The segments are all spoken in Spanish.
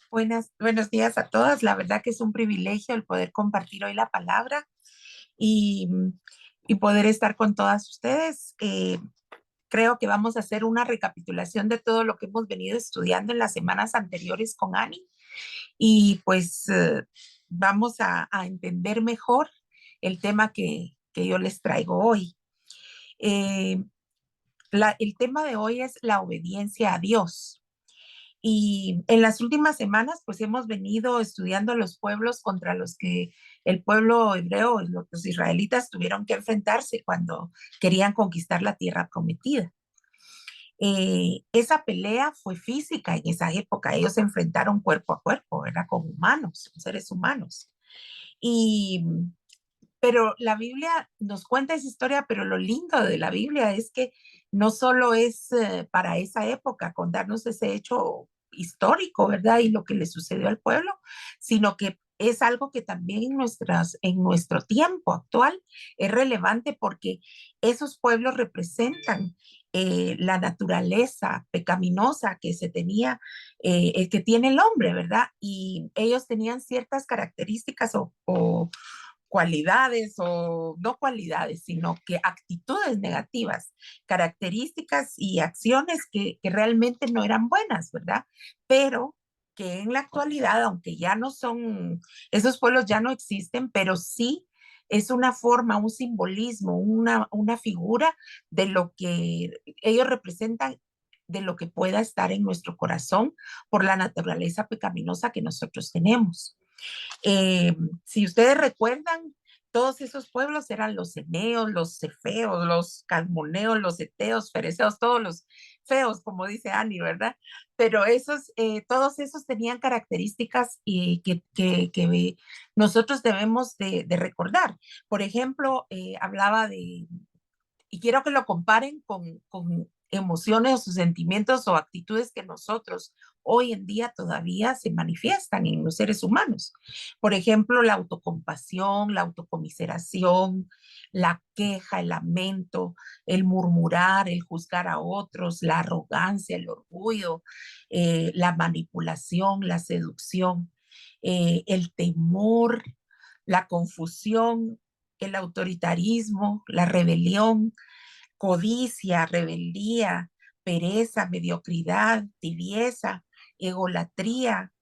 Buenos días a todas. La verdad que es un privilegio el poder compartir hoy la palabra y, y poder estar con todas ustedes. Creo que vamos a hacer una recapitulación de todo lo que hemos venido estudiando en las semanas anteriores con Ani y pues vamos a entender mejor el tema que yo les traigo hoy. Eh, el tema de hoy es la obediencia a Dios. Y en las últimas semanas, pues hemos venido estudiando los pueblos contra los que el pueblo hebreo, los israelitas, tuvieron que enfrentarse cuando querían conquistar la tierra prometida. Esa pelea fue física en esa época. Ellos se enfrentaron cuerpo a cuerpo, ¿verdad? Con humanos, con seres humanos. Y, pero la Biblia nos cuenta esa historia, pero lo lindo de la Biblia es que no solo es para esa época, contarnos ese hecho histórico, ¿verdad? Y lo que le sucedió al pueblo, sino que es algo que también en nuestro tiempo actual es relevante porque esos pueblos representan la naturaleza pecaminosa que se tenía, que tiene el hombre, ¿verdad? Y ellos tenían ciertas características o cualidades o no cualidades, sino que actitudes negativas, características y acciones que realmente no eran buenas, ¿verdad? Pero que en la actualidad, aunque ya no son, esos pueblos ya no existen, pero sí es una forma, un simbolismo, una figura de lo que ellos representan, de lo que pueda estar en nuestro corazón por la naturaleza pecaminosa que nosotros tenemos. Si ustedes recuerdan, todos esos pueblos eran los eneos, los cefeos, los calmoneos, los eteos, fereceos, todos los feos, como dice Ani, ¿verdad? Pero todos esos tenían características que nosotros debemos de recordar. Por ejemplo, hablaba y quiero que lo comparen con emociones o sentimientos o actitudes que nosotros hoy en día todavía se manifiestan en los seres humanos. Por ejemplo, la autocompasión, la autocomiseración, la queja, el lamento, el murmurar, el juzgar a otros, la arrogancia, el orgullo, la manipulación, la seducción, el temor, la confusión, el autoritarismo, la rebelión, codicia, rebeldía, pereza, mediocridad, tibieza, egolatría,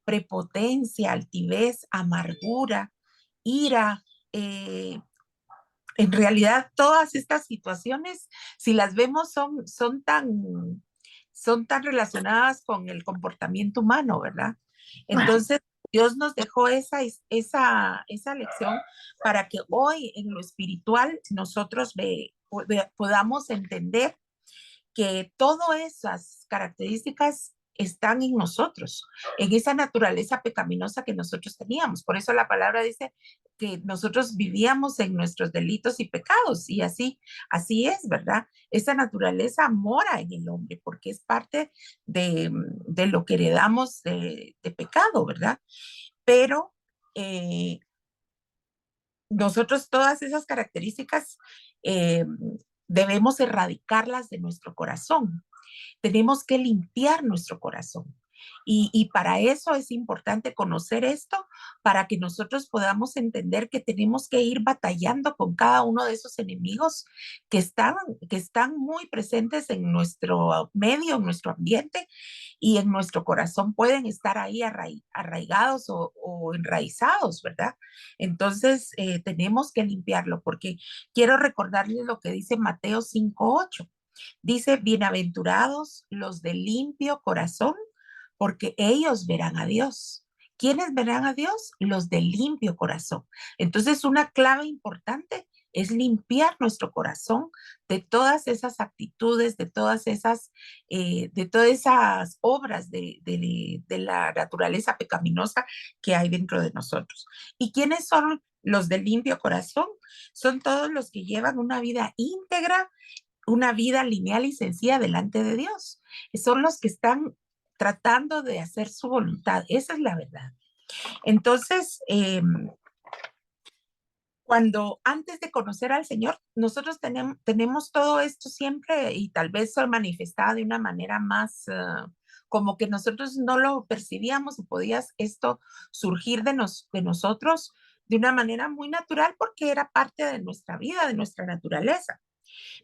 prepotencia, altivez, amargura, ira. eh, en realidad, todas estas situaciones, si las vemos, son tan relacionadas con el comportamiento humano, ¿verdad? Entonces, Dios nos dejó esa lección para que hoy en lo espiritual nosotros podamos entender que todas esas características están en nosotros, en esa naturaleza pecaminosa que nosotros teníamos. Por eso la palabra dice que nosotros vivíamos en nuestros delitos y pecados, y así es, ¿verdad? Esa naturaleza mora en el hombre porque es parte de lo que heredamos de pecado, ¿verdad? Pero eh, nosotros todas esas características eh, debemos erradicarlas de nuestro corazón. Tenemos que limpiar nuestro corazón. Y para eso es importante conocer esto, para que nosotros podamos entender que tenemos que ir batallando con cada uno de esos enemigos que están, que están muy presentes en nuestro medio, en nuestro ambiente y en nuestro corazón. Pueden estar ahí arraigados o enraizados, ¿verdad? Entonces tenemos que limpiarlo porque quiero recordarles lo que dice Mateo 5:8. Dice, bienaventurados los de limpio corazón, porque ellos verán a Dios. ¿Quiénes verán a Dios? Los de limpio corazón. Entonces, una clave importante es limpiar nuestro corazón de todas esas actitudes, de todas esas obras de la naturaleza pecaminosa que hay dentro de nosotros. ¿Y quiénes son los de limpio corazón? Son todos los que llevan una vida íntegra, una vida lineal y sencilla delante de Dios. Son los que están tratando de hacer su voluntad. Esa es la verdad. Entonces, cuando antes de conocer al Señor, nosotros tenemos todo esto siempre y tal vez se manifestaba de una manera más como que nosotros no lo percibíamos y podías esto surgir de nosotros de una manera muy natural porque era parte de nuestra vida, de nuestra naturaleza.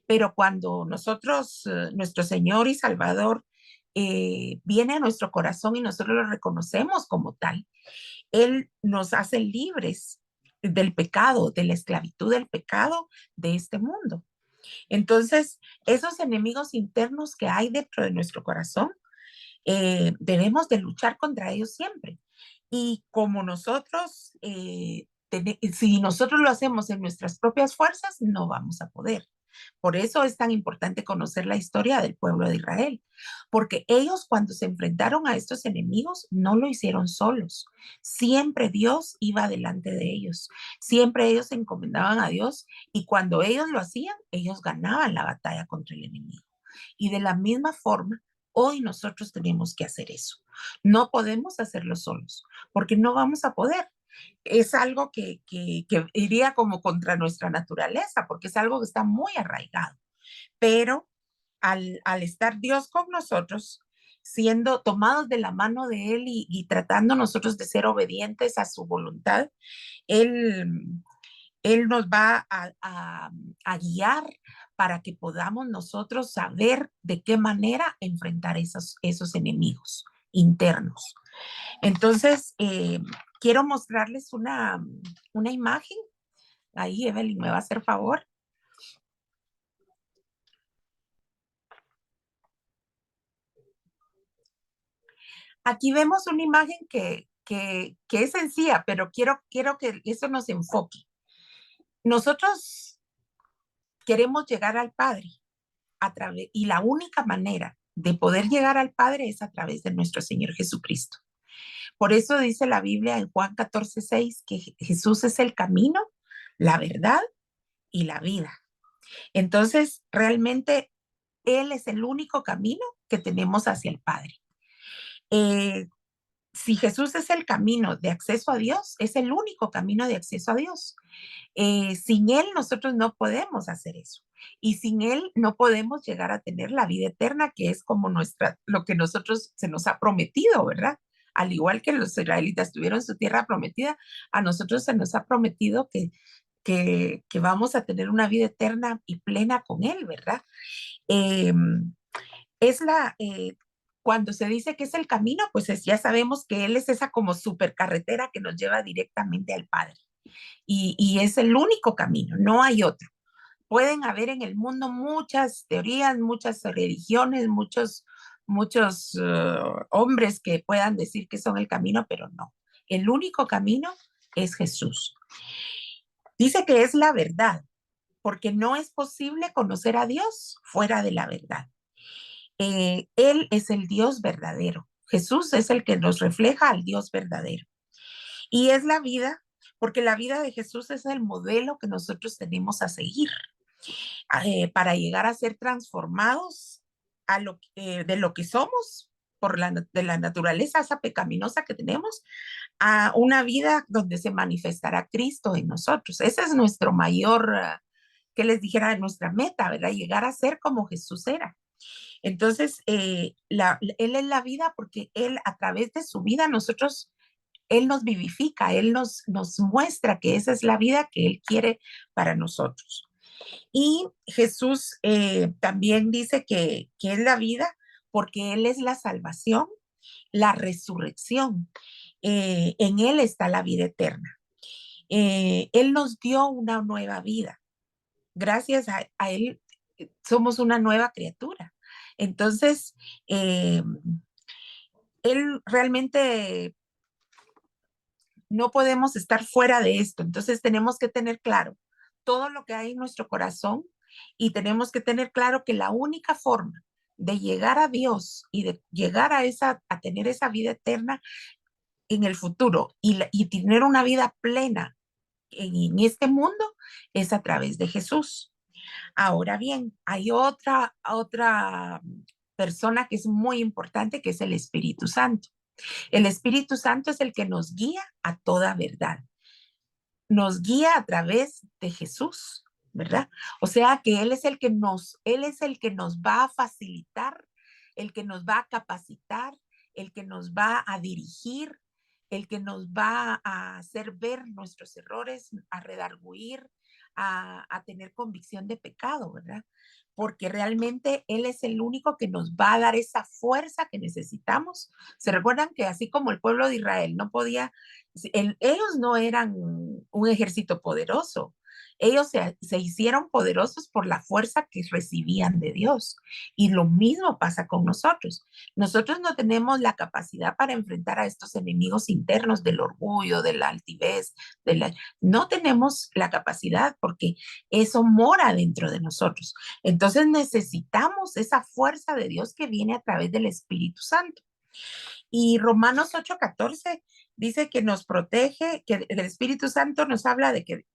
Pero cuando nosotros, nuestro Señor y Salvador, viene a nuestro corazón y nosotros lo reconocemos como tal, Él nos hace libres del pecado, de la esclavitud del pecado de este mundo. Entonces, esos enemigos internos que hay dentro de nuestro corazón, debemos de luchar contra ellos siempre. Y como nosotros, si nosotros lo hacemos en nuestras propias fuerzas, no vamos a poder. Por eso es tan importante conocer la historia del pueblo de Israel, porque ellos cuando se enfrentaron a estos enemigos no lo hicieron solos. Siempre Dios iba delante de ellos, siempre ellos se encomendaban a Dios y cuando ellos lo hacían, ellos ganaban la batalla contra el enemigo. Y de la misma forma, hoy nosotros tenemos que hacer eso. No podemos hacerlo solos, porque no vamos a poder. Es algo que iría como contra nuestra naturaleza, porque es algo que está muy arraigado. Pero al estar Dios con nosotros, siendo tomados de la mano de Él y tratando nosotros de ser obedientes a su voluntad, Él, él nos va a guiar para que podamos nosotros saber de qué manera enfrentar esos enemigos internos. Entonces, quiero mostrarles una imagen. Ahí, Evelyn, ¿me va a hacer favor? Aquí vemos una imagen que es sencilla, pero quiero que eso nos enfoque. Nosotros queremos llegar al Padre y la única manera de poder llegar al Padre es a través de nuestro Señor Jesucristo. Por eso dice la Biblia en Juan 14:6 que Jesús es el camino, la verdad y la vida. Entonces, realmente Él es el único camino que tenemos hacia el Padre. Eh, si Jesús es el camino de acceso a Dios, es el único camino de acceso a Dios. Sin Él nosotros no podemos hacer eso. Y sin Él no podemos llegar a tener la vida eterna, que es como lo que nosotros se nos ha prometido, ¿verdad? Al igual que los israelitas tuvieron su tierra prometida, a nosotros se nos ha prometido que vamos a tener una vida eterna y plena con Él, ¿verdad? Eh, es cuando se dice que es el camino, pues ya sabemos que Él es esa como supercarretera que nos lleva directamente al Padre. Y es el único camino, no hay otro. Pueden haber en el mundo muchas teorías, muchas religiones, muchos hombres que puedan decir que son el camino, pero no. El único camino es Jesús. Dice que es la verdad, porque no es posible conocer a Dios fuera de la verdad. Él es el Dios verdadero. Jesús es el que nos refleja al Dios verdadero. Y es la vida, porque la vida de Jesús es el modelo que nosotros tenemos a seguir para llegar a ser transformados de lo que somos de la naturaleza esa pecaminosa que tenemos a una vida donde se manifestará Cristo en nosotros. Ese es nuestro mayor, que les dijera, nuestra meta, ¿verdad? Llegar a ser como Jesús era. Entonces, Él es la vida porque Él a través de su vida Él nos vivifica, Él nos muestra que esa es la vida que Él quiere para nosotros. Y Jesús también dice que es la vida porque Él es la salvación, la resurrección. En Él está la vida eterna. Él nos dio una nueva vida. Gracias a Él somos una nueva criatura. Entonces, eh, Él realmente no podemos estar fuera de esto. Entonces tenemos que tener claro todo lo que hay en nuestro corazón y tenemos que tener claro que la única forma de llegar a Dios y de llegar a tener esa vida eterna en el futuro y tener una vida plena en este mundo es a través de Jesús. Ahora bien, hay otra persona que es muy importante, que es el Espíritu Santo. El Espíritu Santo es el que nos guía a toda verdad. Nos guía a través de Jesús, ¿verdad? O sea que Él es el que nos va a facilitar el que nos va a capacitar, el que nos va a dirigir, el que nos va a hacer ver nuestros errores, a redarguir, a tener convicción de pecado, ¿verdad? Porque realmente Él es el único que nos va a dar esa fuerza que necesitamos. Se recuerdan que así como el pueblo de Israel no podía, ellos no eran un ejército poderoso, ellos se hicieron poderosos por la fuerza que recibían de Dios. Y lo mismo pasa con nosotros. Nosotros no tenemos la capacidad para enfrentar a estos enemigos internos del orgullo, de la altivez, no tenemos la capacidad porque eso mora dentro de nosotros. Entonces necesitamos esa fuerza de Dios que viene a través del Espíritu Santo. Y Romanos 8:14 dice que nos protege, que el Espíritu Santo nos habla de que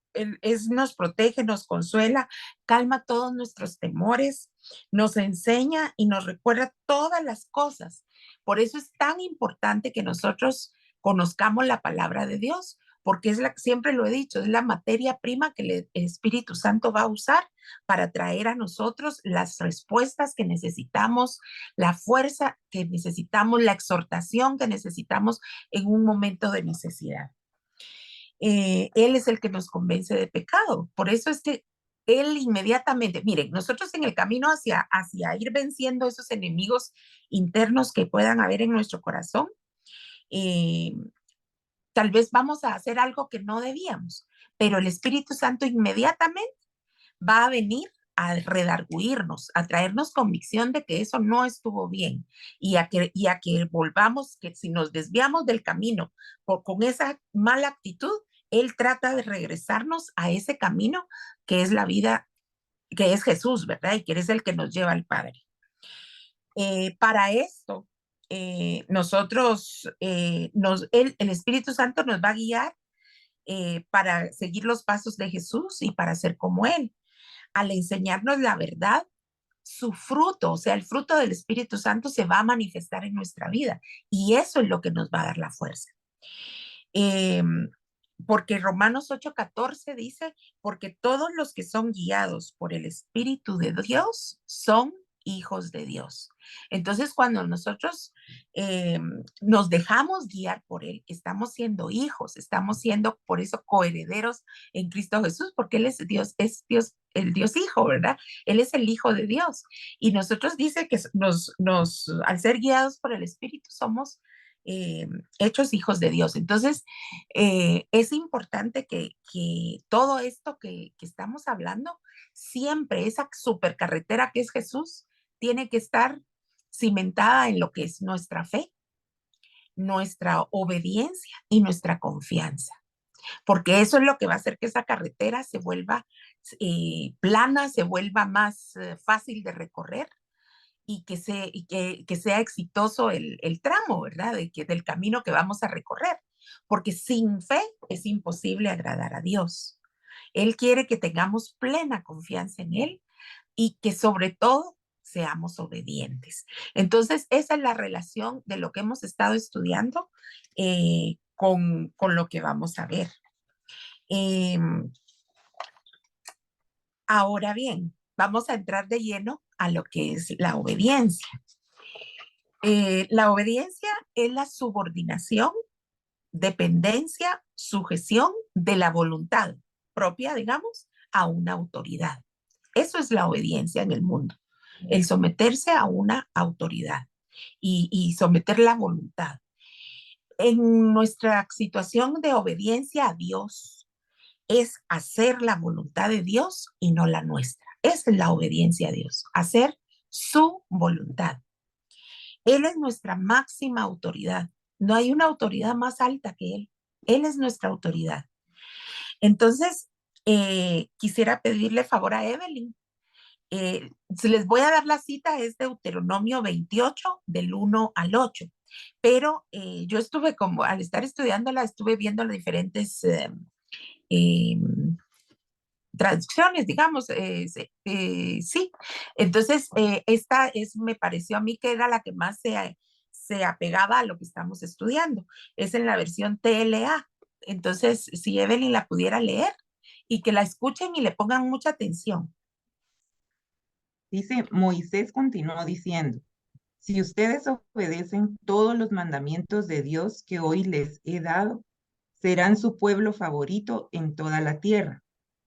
nos protege, nos consuela, calma todos nuestros temores, nos enseña y nos recuerda todas las cosas. Por eso es tan importante que nosotros conozcamos la palabra de Dios, porque siempre lo he dicho, es la materia prima que el Espíritu Santo va a usar para traer a nosotros las respuestas que necesitamos, la fuerza que necesitamos, la exhortación que necesitamos en un momento de necesidad. Él es el que nos convence de pecado. Por eso es que Él inmediatamente, miren, nosotros en el camino hacia ir venciendo esos enemigos internos que puedan haber en nuestro corazón, eh, tal vez vamos a hacer algo que no debíamos, pero el Espíritu Santo inmediatamente va a venir a redarguirnos, a traernos convicción de que eso no estuvo bien y a que volvamos, que si nos desviamos del camino con esa mala actitud, Él trata de regresarnos a ese camino que es la vida, que es Jesús, ¿verdad? Y que es el que nos lleva al Padre. Para esto, el Espíritu Santo nos va a guiar para seguir los pasos de Jesús y para ser como Él. Al enseñarnos la verdad, su fruto, o sea, el fruto del Espíritu Santo se va a manifestar en nuestra vida y eso es lo que nos va a dar la fuerza. Eh, Porque Romanos 8:14 dice, porque todos los que son guiados por el Espíritu de Dios son hijos de Dios. Entonces, cuando nosotros nos dejamos guiar por Él, estamos siendo hijos, estamos siendo por eso coherederos en Cristo Jesús, porque Él es Dios, el Dios Hijo, ¿verdad? Él es el Hijo de Dios. Y nosotros dice que al ser guiados por el Espíritu, somos hechos hijos de Dios. Entonces, es importante que todo esto que estamos hablando, siempre esa supercarretera que es Jesús, tiene que estar cimentada en lo que es nuestra fe, nuestra obediencia y nuestra confianza, porque eso es lo que va a hacer que esa carretera se vuelva plana, se vuelva más fácil de recorrer y que sea exitoso el tramo, ¿verdad? Del camino que vamos a recorrer, porque sin fe es imposible agradar a Dios. Él quiere que tengamos plena confianza en Él y que sobre todo seamos obedientes. Entonces, esa es la relación de lo que hemos estado estudiando con lo que vamos a ver. Eh, Ahora bien, vamos a entrar de lleno a lo que es la obediencia. La obediencia es la subordinación, dependencia, sujeción de la voluntad propia, digamos, a una autoridad. Eso es la obediencia en el mundo, el someterse a una autoridad y someter la voluntad. En nuestra situación de obediencia a Dios es hacer la voluntad de Dios y no la nuestra. Esa es la obediencia a Dios, hacer su voluntad. Él es nuestra máxima autoridad. No hay una autoridad más alta que Él. Él es nuestra autoridad. Entonces, quisiera pedirle favor a Evelyn. Se les voy a dar la cita, es Deuteronomio 28, del 1 al 8. Pero yo estuve como, al estar estudiándola, estuve viendo las diferentes eh, traducciones, digamos, sí. Entonces, me pareció a mí que era la que más se apegaba a lo que estamos estudiando. Es en la versión TLA. Entonces, si Evelyn la pudiera leer y que la escuchen y le pongan mucha atención. Dice, Moisés continuó diciendo, Si ustedes obedecen todos los mandamientos de Dios que hoy les he dado, serán su pueblo favorito en toda la tierra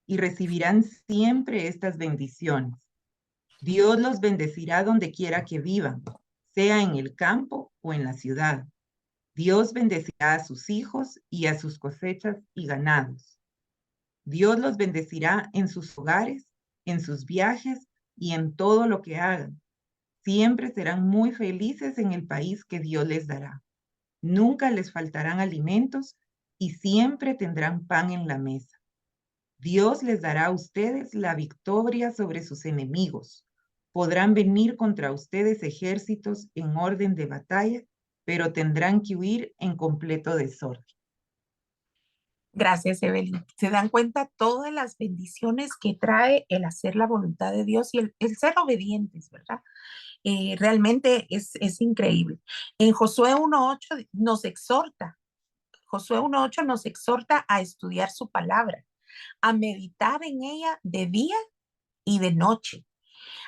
y recibirán siempre estas bendiciones. Dios los bendecirá donde quiera que vivan, sea en el campo o en la ciudad. Dios bendecirá a sus hijos y a sus cosechas y ganados. Dios los bendecirá en sus hogares, en sus viajes y en todo lo que hagan. Siempre serán muy felices en el país que Dios les dará. Nunca les faltarán alimentos y siempre tendrán pan en la mesa. Dios les dará a ustedes la victoria sobre sus enemigos. Podrán venir contra ustedes ejércitos en orden de batalla, pero tendrán que huir en completo desorden. Gracias, Evelyn. Se dan cuenta todas las bendiciones que trae el hacer la voluntad de Dios y el ser obedientes, ¿verdad? Realmente es increíble. En Josué 1.8 nos exhorta, Josué 1.8 nos exhorta a estudiar su palabra, a meditar en ella de día y de noche,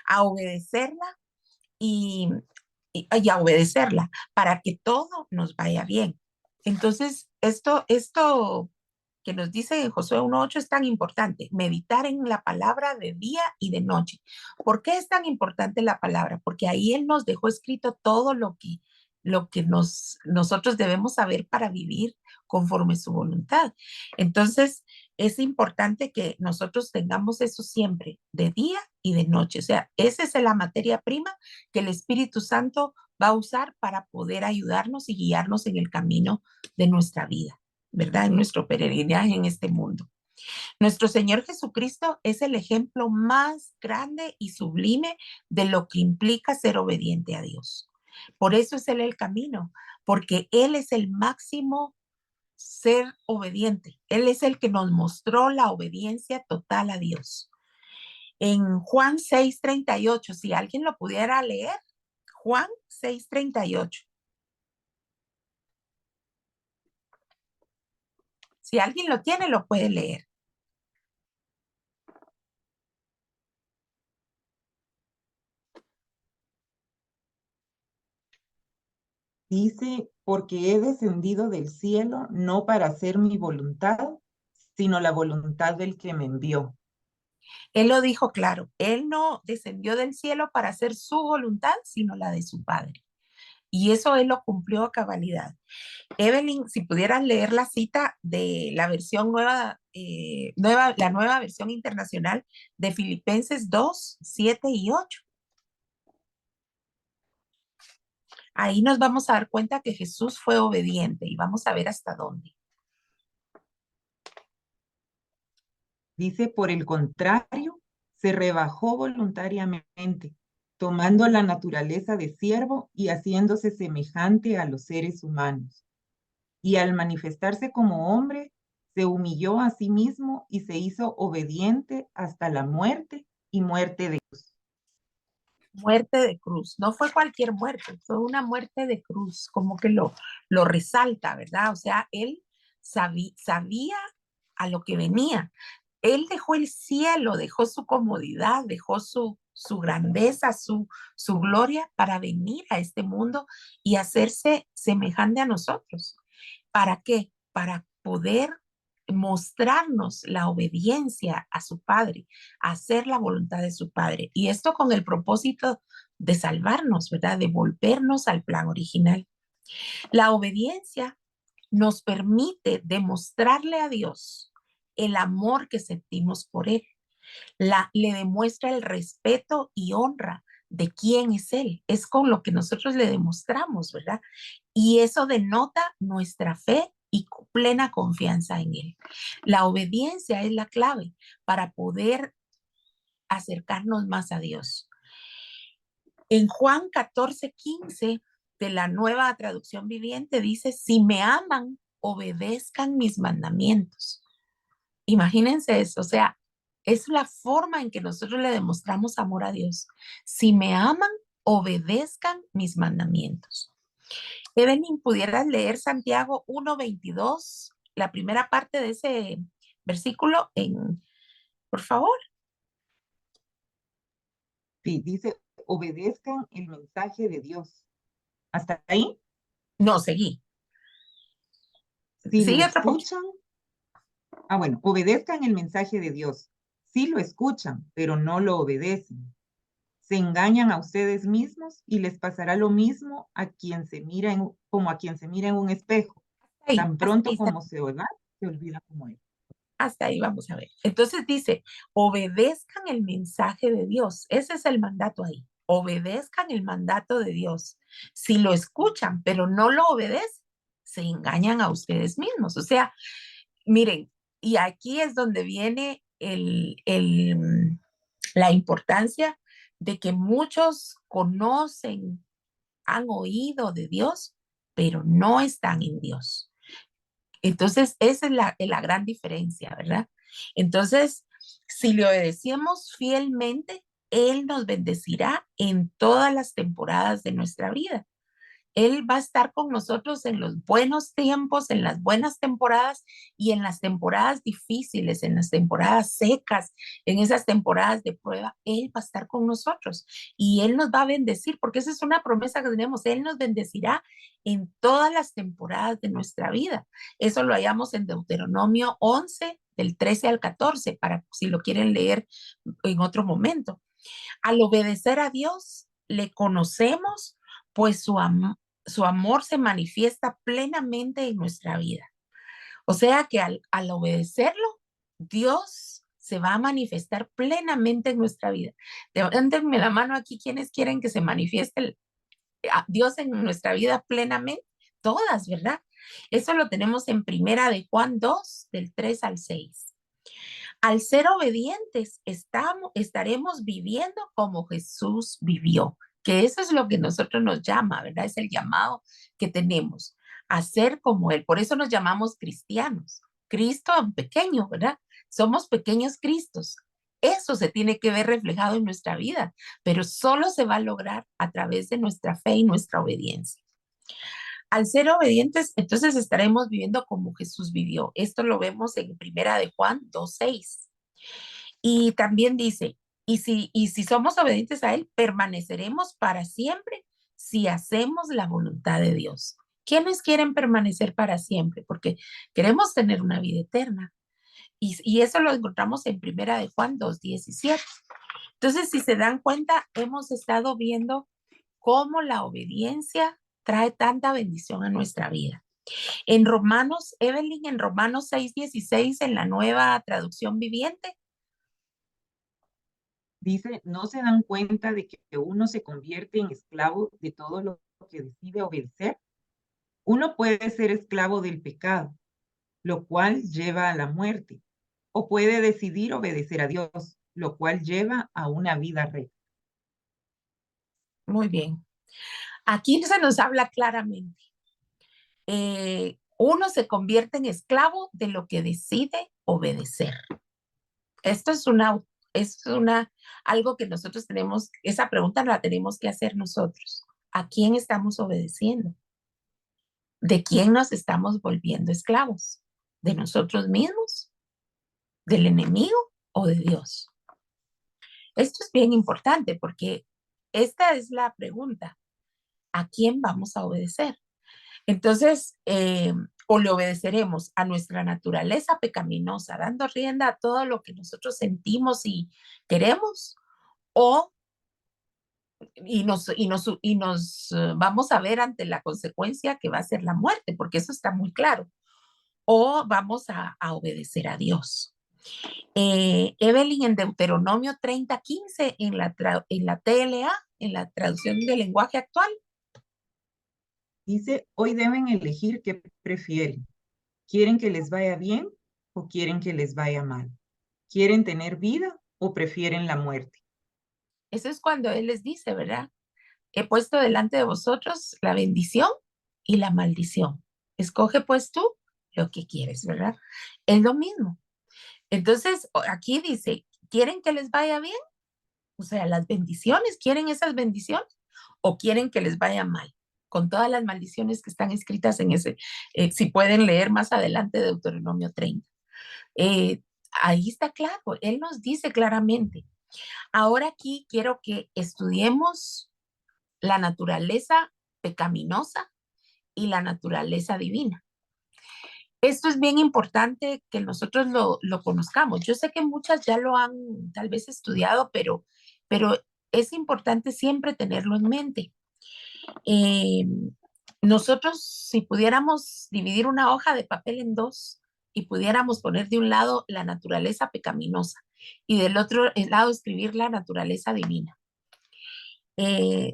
a obedecerla y, y a obedecerla para que todo nos vaya bien. Entonces, esto que nos dice en Josué 1.8 es tan importante, meditar en la palabra de día y de noche. ¿Por qué es tan importante la palabra? Porque ahí Él nos dejó escrito todo lo que nosotros debemos saber para vivir conforme su voluntad. Entonces, es importante que nosotros tengamos eso siempre, de día y de noche. O sea, esa es la materia prima que el Espíritu Santo va a usar para poder ayudarnos y guiarnos en el camino de nuestra vida, ¿verdad? En nuestro peregrinaje en este mundo. Nuestro Señor Jesucristo es el ejemplo más grande y sublime de lo que implica ser obediente a Dios. Por eso es Él el camino, porque Él es el máximo ser obediente. Él es el que nos mostró la obediencia total a Dios. En Juan 6:38, si alguien lo pudiera leer, Juan 6:38. Si alguien lo tiene, lo puede leer. Dice, porque he descendido del cielo no para hacer mi voluntad, sino la voluntad del que me envió. Él lo dijo claro, Él no descendió del cielo para hacer su voluntad, sino la de su Padre. Y eso Él lo cumplió a cabalidad. Evelyn, si pudieras leer la cita de la versión la nueva versión internacional de Filipenses 2:7 y 8. Ahí nos vamos a dar cuenta que Jesús fue obediente y vamos a ver hasta dónde. Dice, por el contrario, se rebajó voluntariamente, tomando la naturaleza de siervo y haciéndose semejante a los seres humanos. Y al manifestarse como hombre, se humilló a sí mismo y se hizo obediente hasta la muerte y muerte de cruz. Muerte de cruz, no fue cualquier muerte, fue una muerte de cruz, como que lo resalta, ¿verdad? O sea, él sabía a lo que venía. Él dejó el cielo, dejó su comodidad, dejó su grandeza, su gloria para venir a este mundo y hacerse semejante a nosotros. ¿Para qué? Para poder mostrarnos la obediencia a su Padre, hacer la voluntad de su Padre. Y esto con el propósito de salvarnos, ¿verdad? De volvernos al plan original. La obediencia nos permite demostrarle a Dios el amor que sentimos por Él. Le demuestra el respeto y honra de quién es Él. Es con lo que nosotros le demostramos, ¿verdad? Y eso denota nuestra fe y plena confianza en Él. La obediencia es la clave para poder acercarnos más a Dios. En Juan 14:15 de la nueva traducción viviente dice, si me aman, obedezcan mis mandamientos. Imagínense eso, o sea, es la forma en que nosotros le demostramos amor a Dios. Si me aman, obedezcan mis mandamientos. Evelyn, ¿pudieras leer Santiago 1:22, la primera parte de ese versículo, por favor? Sí, dice, obedezcan el mensaje de Dios. ¿Hasta ahí? No, seguí. Si lo Sigue otro poquito. escuchan, bueno, obedezcan el mensaje de Dios. Sí lo escuchan, pero no lo obedecen. Se engañan a ustedes mismos y les pasará lo mismo a quien se mira como a quien se mira en un espejo. Ahí, Tan hasta pronto ahí, como se oiga, se olvida como es. hasta ahí vamos a ver. Entonces dice, obedezcan el mensaje de Dios. Ese es el mandato ahí. Obedezcan el mandato de Dios. Si lo escuchan, pero no lo obedecen, se engañan a ustedes mismos. O sea, miren, y aquí es donde viene la importancia de que muchos conocen, han oído de Dios, pero no están en Dios. Entonces, esa es la gran diferencia, ¿verdad? Entonces, si le obedecemos fielmente, Él nos bendecirá en todas las temporadas de nuestra vida. Él va a estar con nosotros en los buenos tiempos, en las buenas temporadas y en las temporadas difíciles, en las temporadas secas, en esas temporadas de prueba. Él va a estar con nosotros y Él nos va a bendecir, porque esa es una promesa que tenemos. Él nos bendecirá en todas las temporadas de nuestra vida. Eso lo hallamos en Deuteronomio 11, del 13 al 14, para si lo quieren leer en otro momento. Al obedecer a Dios, le conocemos, pues su amor se manifiesta plenamente en nuestra vida. O sea que al obedecerlo, Dios se va a manifestar plenamente en nuestra vida. Levántenme la mano aquí quienes quieren que se manifieste Dios en nuestra vida plenamente. Todas, ¿verdad? Eso lo tenemos en Primera de Juan 2, del 3 al 6. Al ser obedientes, estaremos viviendo como Jesús vivió, que eso es lo que nosotros nos llama, ¿verdad? Es el llamado que tenemos a ser como Él. Por eso nos llamamos cristianos. Cristo pequeño, ¿verdad? Somos pequeños Cristos. Eso se tiene que ver reflejado en nuestra vida, pero solo se va a lograr a través de nuestra fe y nuestra obediencia. Al ser obedientes, entonces estaremos viviendo como Jesús vivió. Esto lo vemos en Primera de Juan 2:6. Y también dice, y si somos obedientes a Él, permaneceremos para siempre si hacemos la voluntad de Dios. ¿Quiénes quieren permanecer para siempre? Porque queremos tener una vida eterna. Y eso lo encontramos en Primera de Juan 2:17. Entonces, si se dan cuenta, hemos estado viendo cómo la obediencia trae tanta bendición a nuestra vida. En Romanos, Evelyn, en Romanos 6:16, en la nueva traducción viviente, Dice, no se dan cuenta de que uno se convierte en esclavo de todo lo que decide obedecer. Uno puede ser esclavo del pecado, lo cual lleva a la muerte, o puede decidir obedecer a Dios, lo cual lleva a una vida recta. muy bien. Aquí se nos habla claramente. Uno se convierte en esclavo de lo que decide obedecer. Esto es algo que nosotros tenemos, esa pregunta la tenemos que hacer nosotros. ¿A quién estamos obedeciendo? ¿De quién nos estamos volviendo esclavos? ¿De nosotros mismos? ¿Del enemigo o de Dios? Esto es bien importante porque esta es la pregunta. ¿A quién vamos a obedecer? Entonces, o le obedeceremos a nuestra naturaleza pecaminosa, dando rienda a todo lo que nosotros sentimos y queremos, o vamos a ver ante la consecuencia que va a ser la muerte, porque eso está muy claro, o vamos a obedecer a Dios. Evelyn, en Deuteronomio 30:15, en la TLA, en la traducción del lenguaje actual, Dice, hoy deben elegir qué prefieren. ¿Quieren que les vaya bien o quieren que les vaya mal? ¿Quieren tener vida o prefieren la muerte? eso es cuando Él les dice, ¿verdad? He puesto delante de vosotros la bendición y la maldición. Escoge pues tú lo que quieres, ¿verdad? Es lo mismo. Entonces, aquí dice, ¿quieren que les vaya bien? O sea, las bendiciones, ¿quieren esas bendiciones? ¿O quieren que les vaya mal? Con todas las maldiciones que están escritas en ese, si pueden leer más adelante Deuteronomio 30. Eh, Ahí está claro, Él nos dice claramente, Ahora aquí quiero que estudiemos la naturaleza pecaminosa y la naturaleza divina. Esto es bien importante que nosotros lo conozcamos. Yo sé que muchas ya lo han tal vez estudiado, pero es importante siempre tenerlo en mente. Eh, Nosotros, si pudiéramos dividir una hoja de papel en dos y pudiéramos poner de un lado la naturaleza pecaminosa y del otro lado escribir la naturaleza divina.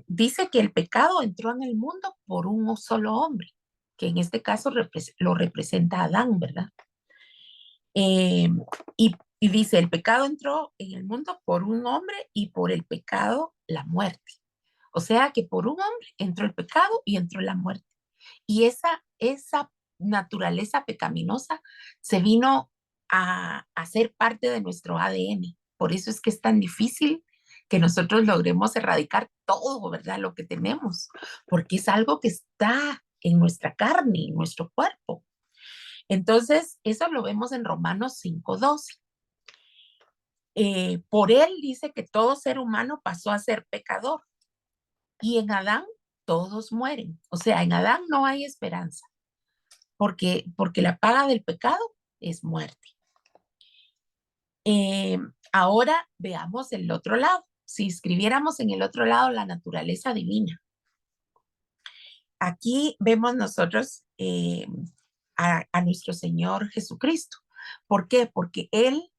Dice que el pecado entró en el mundo por un solo hombre, que en este caso lo representa a Adán, ¿verdad? Eh, y dice, el pecado entró en el mundo por un hombre y por el pecado la muerte. O sea que por un hombre entró el pecado y entró la muerte. Y esa naturaleza pecaminosa se vino a ser parte de nuestro ADN. Por eso es que es tan difícil que nosotros logremos erradicar todo, ¿verdad? Lo que tenemos, porque es algo que está en nuestra carne, en nuestro cuerpo. Entonces, eso lo vemos en Romanos 5:12. Por él dice que todo ser humano pasó a ser pecador y en Adán todos mueren. O sea, en Adán no hay esperanza porque la paga del pecado es muerte. Eh, Ahora veamos el otro lado. Si escribiéramos en el otro lado la naturaleza divina, aquí vemos nosotros a nuestro Señor Jesucristo. ¿Por qué? Porque Él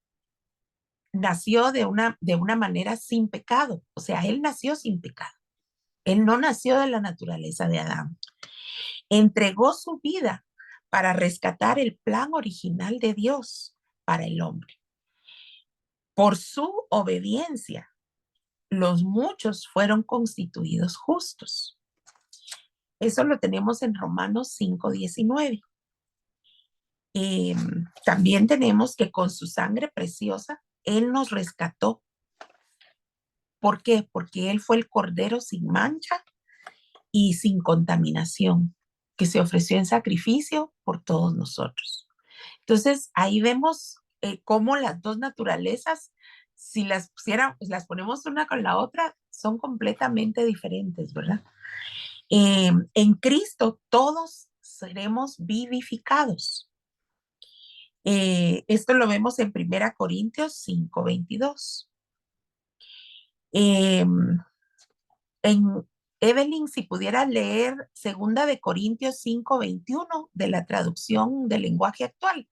nació de una manera sin pecado. O sea, Él nació sin pecado. Él no nació de la naturaleza de Adán. Entregó su vida para rescatar el plan original de Dios para el hombre. Por su obediencia, los muchos fueron constituidos justos. Eso lo tenemos en Romanos 5:19. También tenemos que con su sangre preciosa, Él nos rescató. ¿Por qué? Porque Él fue el cordero sin mancha y sin contaminación, que se ofreció en sacrificio por todos nosotros. Entonces, ahí vemos cómo las dos naturalezas, si las las ponemos una con la otra, son completamente diferentes, ¿verdad? En Cristo todos seremos vivificados. Esto lo vemos en 1 Corintios 5:22. Eh, en Evelyn, si pudiera leer 2 Corintios 5:21 de la traducción del lenguaje actual.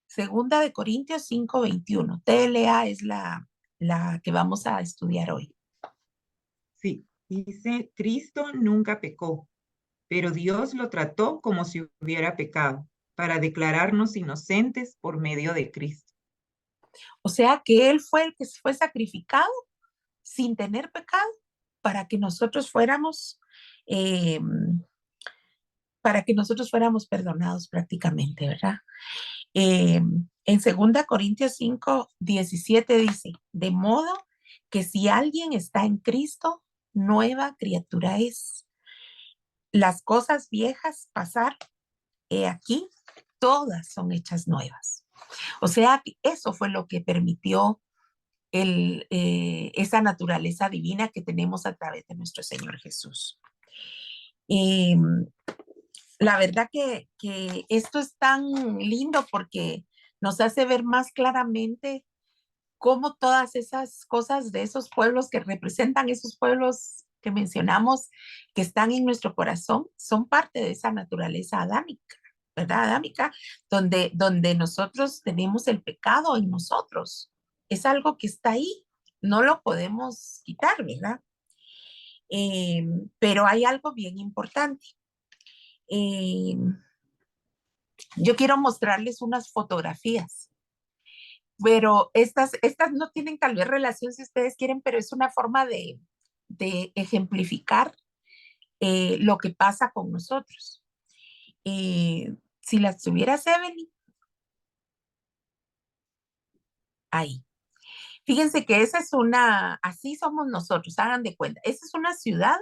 2 Corintios 5:21. TLA es la que vamos a estudiar hoy. Sí, dice, Cristo nunca pecó, pero Dios lo trató como si hubiera pecado, para declararnos inocentes por medio de Cristo. O sea que Él fue el que fue sacrificado sin tener pecado para que nosotros fuéramos, eh, para que nosotros fuéramos perdonados prácticamente, ¿verdad? En 2 Corintios 5:17 dice, de modo que si alguien está en Cristo, nueva criatura es. Las cosas viejas pasaron, he aquí, todas son hechas nuevas. O sea, que eso fue lo que permitió esa naturaleza divina que tenemos a través de nuestro Señor Jesús. Eh, la verdad que esto es tan lindo porque nos hace ver más claramente cómo todas esas cosas de esos pueblos que representan esos pueblos que mencionamos, que están en nuestro corazón, son parte de esa naturaleza adámica, ¿verdad? Adámica, donde nosotros tenemos el pecado en nosotros. Es algo que está ahí, no lo podemos quitar, ¿verdad? Eh, pero hay algo bien importante. Eh, yo quiero mostrarles unas fotografías, pero estas no tienen tal vez relación si ustedes quieren, pero es una forma de ejemplificar lo que pasa con nosotros. Si las tuvieras, Evelyn, ahí. Fíjense que esa es así somos nosotros, hagan de cuenta. Esa es una ciudad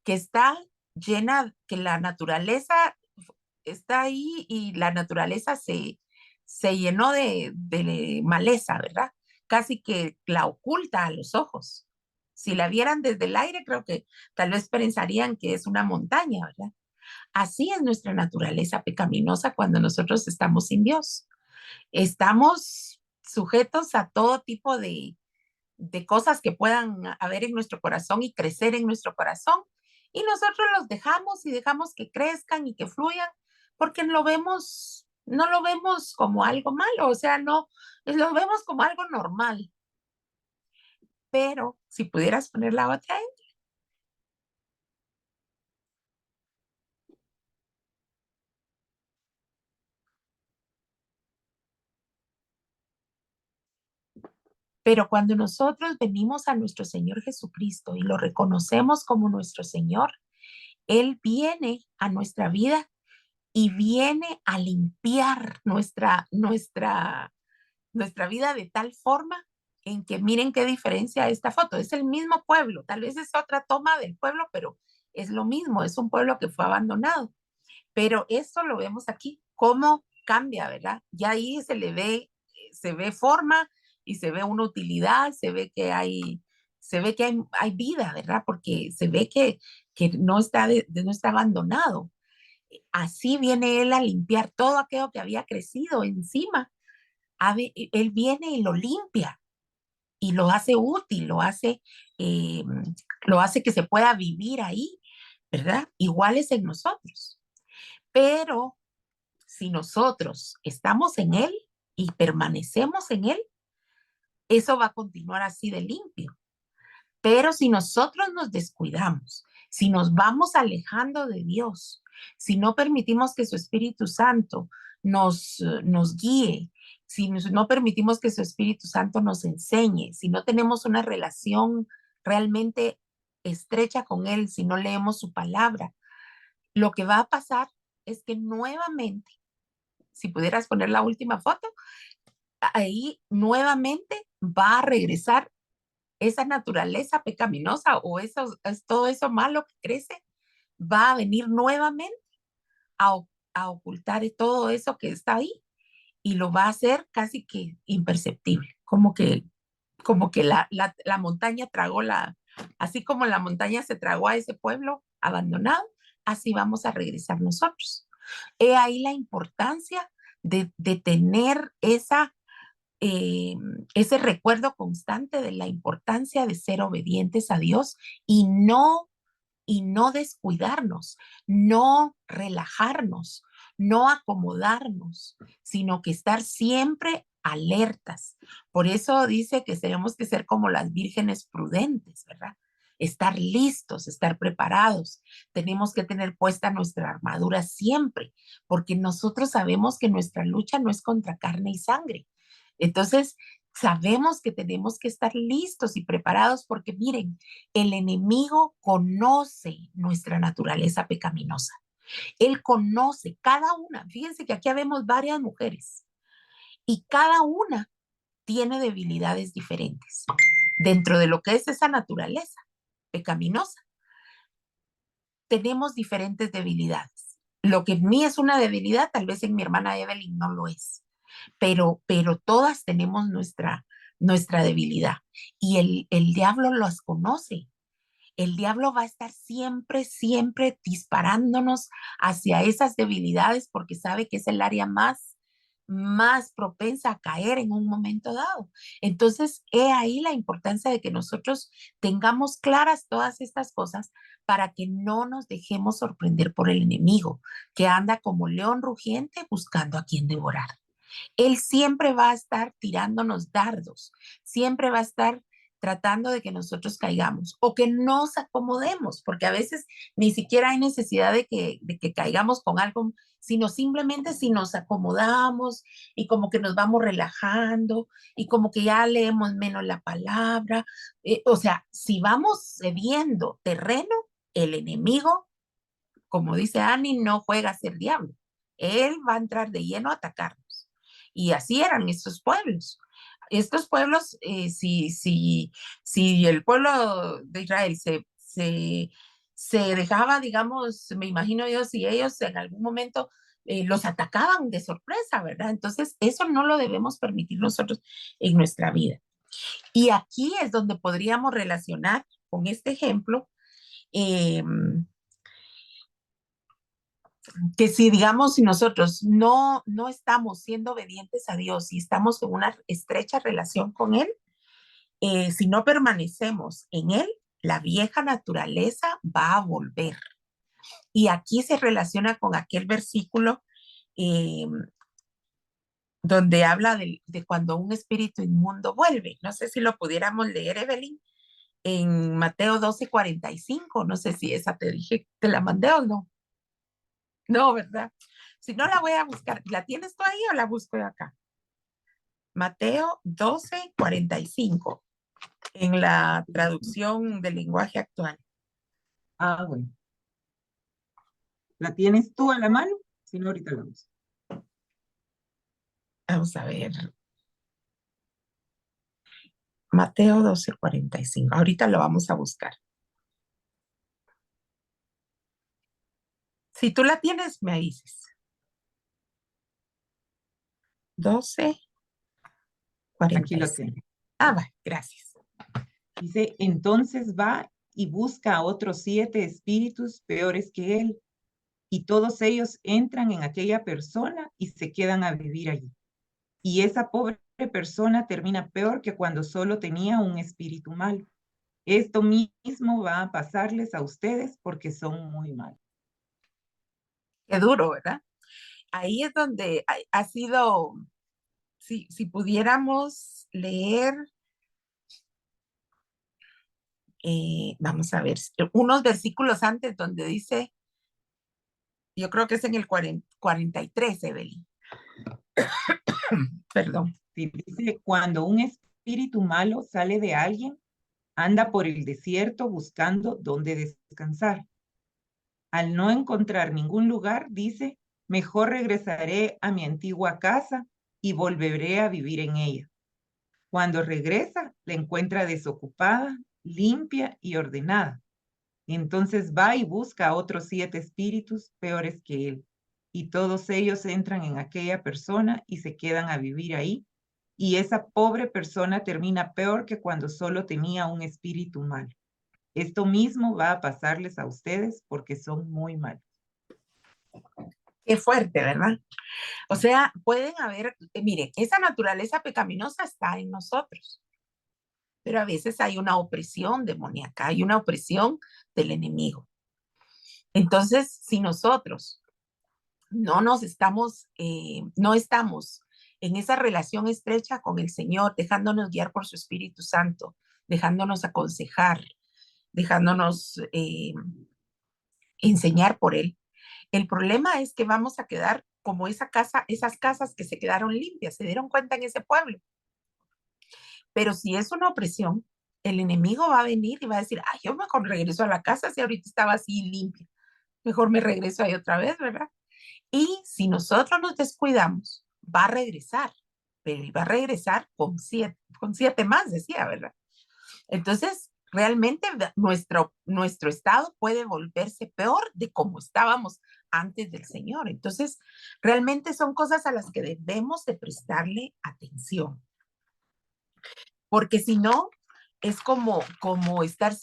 que está llena, que la naturaleza está ahí y la naturaleza se llenó de maleza, ¿verdad? Casi que la oculta a los ojos. Si la vieran desde el aire, creo que tal vez pensarían que es una montaña, ¿verdad? Así es nuestra naturaleza pecaminosa cuando nosotros estamos sin Dios. Estamos sujetos a todo tipo de cosas que puedan haber en nuestro corazón y crecer en nuestro corazón. Y nosotros los dejamos y dejamos que crezcan y que fluyan porque lo vemos, no lo vemos como algo malo, o sea, no, lo vemos como algo normal. Pero si pudieras poner la otra, pero cuando nosotros venimos a nuestro Señor Jesucristo y lo reconocemos como nuestro Señor, Él viene a nuestra vida y viene a limpiar nuestra vida de tal forma en que miren qué diferencia esta foto. Es el mismo pueblo, tal vez es otra toma del pueblo, pero es lo mismo, es un pueblo que fue abandonado. Pero eso lo vemos aquí, cómo cambia, ¿verdad? Ya ahí se ve forma y se ve una utilidad, se ve que hay vida, ¿verdad? Porque se ve que no está abandonado. Así viene Él a limpiar todo aquello que había crecido encima. Él viene y lo limpia y lo hace útil, eh, lo hace que se pueda vivir ahí, ¿verdad? Iguales en nosotros. Pero si nosotros estamos en Él y permanecemos en Él, eso va a continuar así de limpio. Pero si nosotros nos descuidamos, si nos vamos alejando de Dios, si no permitimos que su Espíritu Santo nos guíe, si no permitimos que su Espíritu Santo nos enseñe, si no tenemos una relación realmente estrecha con Él, si no leemos su palabra, lo que va a pasar es que nuevamente, si pudieras poner la última foto, ahí nuevamente va a regresar esa naturaleza pecaminosa o todo eso malo que crece, va a venir nuevamente a, a ocultar todo eso que está ahí y lo va a hacer casi que imperceptible, como que la montaña así como la montaña se tragó a ese pueblo abandonado, así vamos a regresar nosotros. He ahí la importancia de tener eh, ese recuerdo constante de la importancia de ser obedientes a Dios y no descuidarnos, no relajarnos, no acomodarnos, sino que estar siempre alertas. Por eso dice que tenemos que ser como las vírgenes prudentes, ¿verdad? Estar listos, estar preparados. Tenemos que tener puesta nuestra armadura siempre, porque nosotros sabemos que nuestra lucha no es contra carne y sangre. Entonces, sabemos que tenemos que estar listos y preparados porque miren, el enemigo conoce nuestra naturaleza pecaminosa. Él conoce cada una. Fíjense que aquí vemos varias mujeres y cada una tiene debilidades diferentes dentro de lo que es esa naturaleza pecaminosa. Tenemos diferentes debilidades. Lo que en mí es una debilidad, tal vez en mi hermana Evelyn no lo es, pero todas tenemos nuestra debilidad y el diablo las conoce. El diablo va a estar siempre, siempre disparándonos hacia esas debilidades porque sabe que es el área más propensa a caer en un momento dado. Entonces, he ahí la importancia de que nosotros tengamos claras todas estas cosas para que no nos dejemos sorprender por el enemigo que anda como león rugiente buscando a quien devorar. Él siempre va a estar tirándonos dardos, siempre va a estar tratando de que nosotros caigamos o que nos acomodemos, porque a veces ni siquiera hay necesidad de que caigamos con algo, sino simplemente si nos acomodamos y como que nos vamos relajando y como que ya leemos menos la palabra. O sea, si vamos cediendo terreno, el enemigo, como dice Annie, no juega a ser diablo. Él va a entrar de lleno a atacarnos. Y así eran estos pueblos. Estos pueblos, si el pueblo de Israel se dejaba, digamos, me imagino yo, si ellos en algún momento los atacaban de sorpresa, ¿verdad? Entonces, eso no lo debemos permitir nosotros en nuestra vida. Y aquí es donde podríamos relacionar con este ejemplo eh, que si digamos, si nosotros no estamos siendo obedientes a Dios y estamos en una estrecha relación con Él, si no permanecemos en Él, la vieja naturaleza va a volver. Y aquí se relaciona con aquel versículo eh, donde habla de cuando un espíritu inmundo vuelve. No sé si lo pudiéramos leer, Evelyn, en Mateo 12:45. No sé si esa te dije, te la mandé o no. No, ¿verdad? Si no, la voy a buscar. ¿La tienes tú ahí o la busco yo acá? Mateo 12:45, en la traducción del lenguaje actual. Ah, bueno. ¿La tienes tú a la mano? Si no, ahorita la uso. Vamos a ver. Mateo 12:45. Ahorita lo vamos a buscar. Si tú la tienes, me dices. 12:45. Aquí lo tengo. Ah, va, gracias. Dice, entonces va y busca a otros 7 espíritus peores que él, y todos ellos entran en aquella persona y se quedan a vivir allí. Y esa pobre persona termina peor que cuando solo tenía un espíritu malo. Esto mismo va a pasarles a ustedes porque son muy malos. Qué duro, ¿verdad? Ahí es donde ha sido, si pudiéramos leer, vamos a ver, unos versículos antes donde dice, yo creo que es en el 43, Evelyn. Perdón. Sí, dice, cuando un espíritu malo sale de alguien, anda por el desierto buscando dónde descansar. Al no encontrar ningún lugar, dice, mejor regresaré a mi antigua casa y volveré a vivir en ella. Cuando regresa, la encuentra desocupada, limpia y ordenada. Entonces va y busca a otros 7 espíritus peores que él. Y todos ellos entran en aquella persona y se quedan a vivir ahí. Y esa pobre persona termina peor que cuando solo tenía un espíritu malo. Esto mismo va a pasarles a ustedes porque son muy malos. Qué fuerte, ¿verdad? O sea, pueden haber, mire, esa naturaleza pecaminosa está en nosotros, pero a veces hay una opresión demoníaca, hay una opresión del enemigo. Entonces, si nosotros no estamos en esa relación estrecha con el Señor, dejándonos guiar por su Espíritu Santo, dejándonos aconsejar, dejándonos enseñar por Él, el problema es que vamos a quedar como esa casa, esas casas que se quedaron limpias, se dieron cuenta en ese pueblo. Pero si es una opresión, el enemigo va a venir y va a decir, ay, yo mejor regreso a la casa si ahorita estaba así limpia. Mejor me regreso ahí otra vez, ¿verdad? Y si nosotros nos descuidamos, va a regresar, pero va a regresar con siete más, decía, ¿verdad? Entonces, realmente nuestro estado puede volverse peor de como estábamos antes del Señor. Entonces, realmente son cosas a las que debemos de prestarle atención, porque si no, es como estar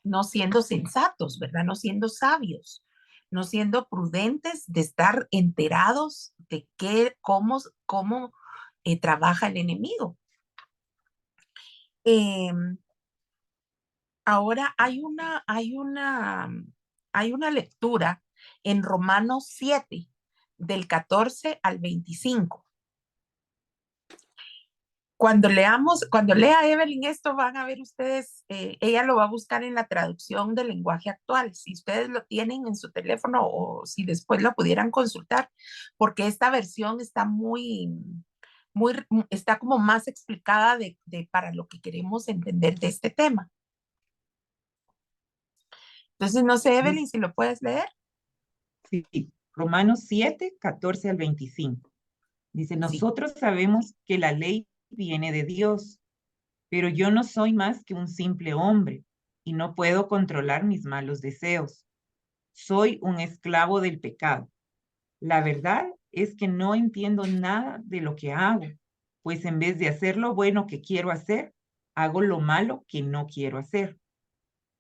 no siendo sensatos, ¿verdad? No siendo sabios, no siendo prudentes de estar enterados de cómo trabaja el enemigo. Eh, Ahora hay una lectura en Romanos 7, del 14 al 25. Cuando lea Evelyn esto, van a ver ustedes, ella lo va a buscar en la traducción del lenguaje actual. Si ustedes lo tienen en su teléfono o si después lo pudieran consultar, porque esta versión está está como más explicada para lo que queremos entender de este tema. Entonces, no sé, Evelyn, si lo puedes leer. Sí, Romanos 7, 14 al 25. Dice, Sí. nosotros sabemos que la ley viene de Dios, pero yo no soy más que un simple hombre y no puedo controlar mis malos deseos. Soy un esclavo del pecado. La verdad es que no entiendo nada de lo que hago, pues en vez de hacer lo bueno que quiero hacer, hago lo malo que no quiero hacer.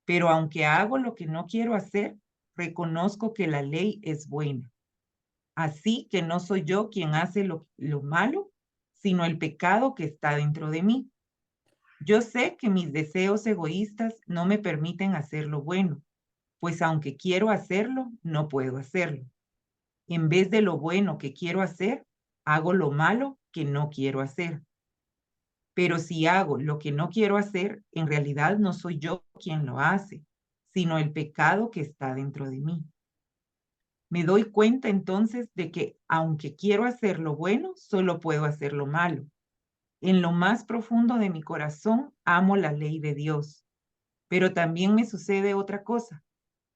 Pero aunque hago lo que no quiero hacer, reconozco que la ley es buena. Así que no soy yo quien hace lo malo, sino el pecado que está dentro de mí. Yo sé que mis deseos egoístas no me permiten hacer lo bueno, pues aunque quiero hacerlo, no puedo hacerlo. En vez de lo bueno que quiero hacer, hago lo malo que no quiero hacer. Pero si hago lo que no quiero hacer, en realidad no soy yo quien lo hace, sino el pecado que está dentro de mí. Me doy cuenta entonces de que aunque quiero hacer lo bueno, solo puedo hacer lo malo. En lo más profundo de mi corazón amo la ley de Dios, pero también me sucede otra cosa.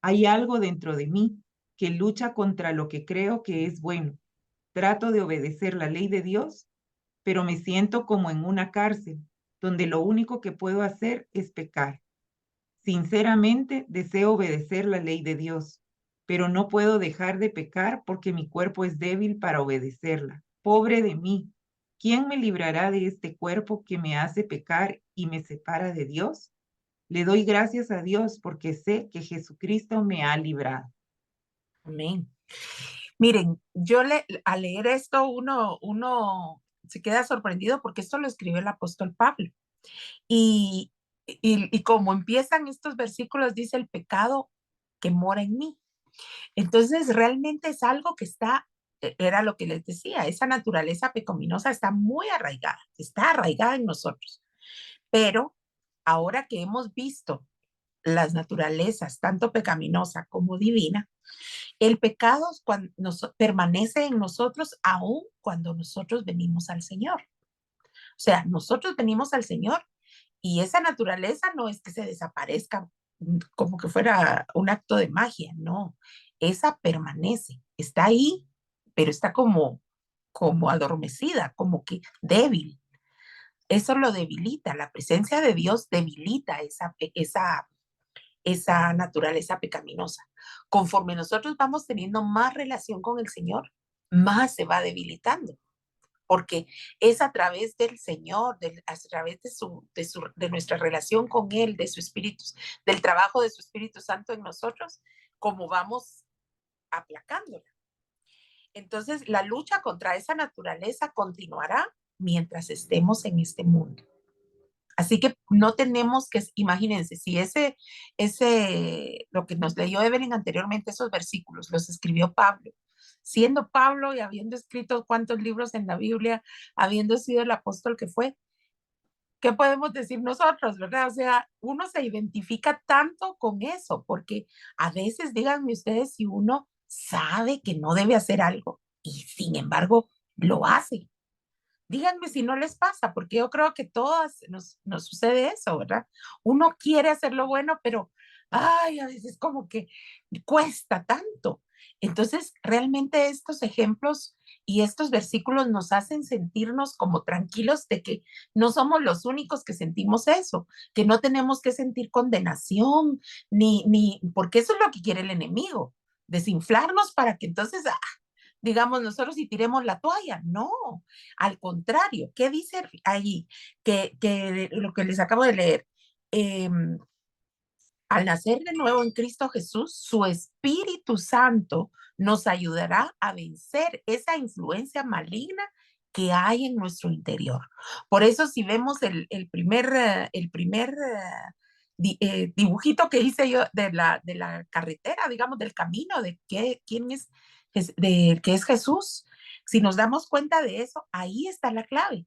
Hay algo dentro de mí que lucha contra lo que creo que es bueno. Trato de obedecer la ley de Dios, pero me siento como en una cárcel, donde lo único que puedo hacer es pecar. Sinceramente, deseo obedecer la ley de Dios, pero no puedo dejar de pecar porque mi cuerpo es débil para obedecerla. Pobre de mí, ¿quién me librará de este cuerpo que me hace pecar y me separa de Dios? Le doy gracias a Dios porque sé que Jesucristo me ha librado. Amén. Miren, al leer esto, uno se queda sorprendido porque esto lo escribió el apóstol Pablo. Y, y como empiezan estos versículos, dice el pecado que mora en mí. Entonces, realmente es algo que era lo que les decía, esa naturaleza pecaminosa está muy arraigada, está arraigada en nosotros. Pero ahora que hemos visto las naturalezas, tanto pecaminosa como divina, el pecado permanece en nosotros aún cuando nosotros venimos al Señor. O sea, nosotros venimos al Señor y esa naturaleza no es que se desaparezca como que fuera un acto de magia, no. Esa permanece, está ahí, pero está como adormecida, como que débil. Eso lo debilita, la presencia de Dios debilita esa naturaleza pecaminosa. Conforme nosotros vamos teniendo más relación con el Señor, más se va debilitando, porque es a través del Señor, a través de nuestra relación con Él, de su Espíritu, del trabajo de su Espíritu Santo en nosotros, como vamos aplacándola. Entonces, la lucha contra esa naturaleza continuará mientras estemos en este mundo. Así que no tenemos que, imagínense, si lo que nos leyó Evelyn anteriormente, esos versículos, los escribió Pablo, siendo Pablo y habiendo escrito cuántos libros en la Biblia, habiendo sido el apóstol que fue, ¿qué podemos decir nosotros, verdad? O sea, uno se identifica tanto con eso, porque a veces, díganme ustedes, si uno sabe que no debe hacer algo y sin embargo lo hace. Díganme si no les pasa, porque yo creo que todas nos sucede eso, ¿verdad? Uno quiere hacer lo bueno, pero, ay, a veces como que cuesta tanto. Entonces, realmente estos ejemplos y estos versículos nos hacen sentirnos como tranquilos de que no somos los únicos que sentimos eso, que no tenemos que sentir condenación, porque eso es lo que quiere el enemigo, desinflarnos para que entonces digamos nosotros y tiremos la toalla. No, al contrario, ¿qué dice ahí? Que lo que les acabo de leer, eh, al nacer de nuevo en Cristo Jesús, su Espíritu Santo nos ayudará a vencer esa influencia maligna que hay en nuestro interior. Por eso si vemos el primer dibujito que hice yo de la carretera, digamos, del camino, de quién de que es Jesús, si nos damos cuenta de eso, ahí está la clave.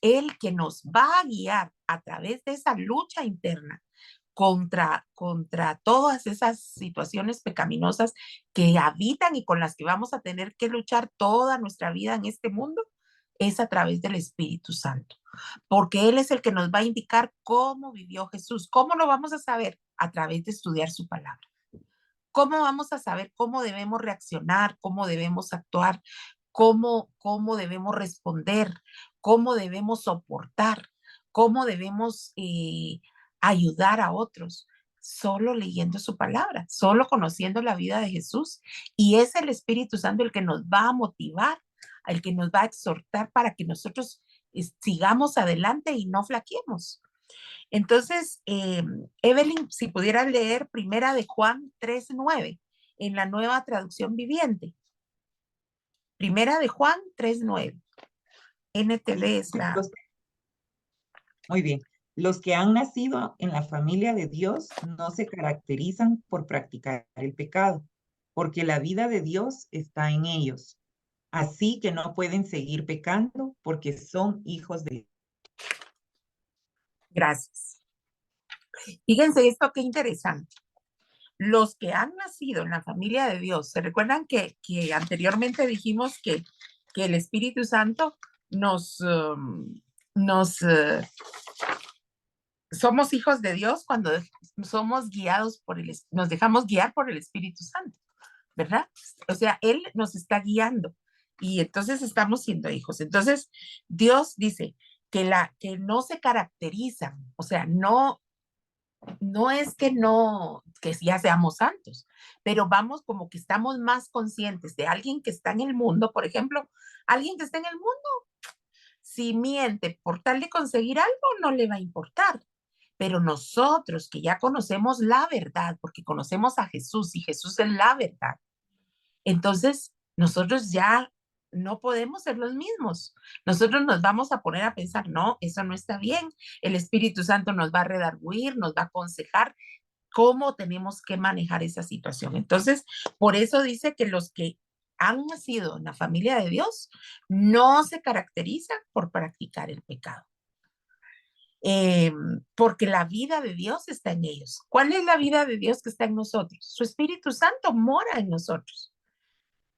El que nos va a guiar a través de esa lucha interna contra todas esas situaciones pecaminosas que habitan y con las que vamos a tener que luchar toda nuestra vida en este mundo, es a través del Espíritu Santo, porque Él es el que nos va a indicar cómo vivió Jesús. ¿Cómo lo vamos a saber? A través de estudiar su palabra. ¿Cómo vamos a saber cómo debemos reaccionar, cómo debemos actuar, cómo debemos responder, cómo debemos soportar, cómo debemos ayudar a otros? solo leyendo su palabra, solo conociendo la vida de Jesús. Y es el Espíritu Santo el que nos va a motivar, el que nos va a exhortar para que nosotros sigamos adelante y no flaqueemos. Entonces, Evelyn, si pudieras leer Primera de Juan 3:9 en la Nueva Traducción Viviente. Primera de Juan 3:9. NTV es la... Muy bien. Los que han nacido en la familia de Dios no se caracterizan por practicar el pecado, porque la vida de Dios está en ellos. Así que no pueden seguir pecando porque son hijos de Dios. Gracias. Fíjense esto, qué interesante. Los que han nacido en la familia de Dios, ¿se recuerdan que anteriormente dijimos que el Espíritu Santo nos somos hijos de Dios cuando somos guiados nos dejamos guiar por el Espíritu Santo, ¿verdad? O sea, Él nos está guiando y entonces estamos siendo hijos. Entonces, Dios dice que no se caracterizan, o sea, no es que ya seamos santos, pero vamos como que estamos más conscientes de alguien que está en el mundo, por ejemplo, alguien que está en el mundo, si miente por tal de conseguir algo, no le va a importar. Pero nosotros que ya conocemos la verdad, porque conocemos a Jesús y Jesús es la verdad, entonces nosotros ya no podemos ser los mismos. Nosotros nos vamos a poner a pensar, no, eso no está bien. El Espíritu Santo nos va a redarguir, nos va a aconsejar cómo tenemos que manejar esa situación. Entonces, por eso dice que los que han nacido en la familia de Dios no se caracterizan por practicar el pecado. Porque la vida de Dios está en ellos. ¿Cuál es la vida de Dios que está en nosotros? Su Espíritu Santo mora en nosotros.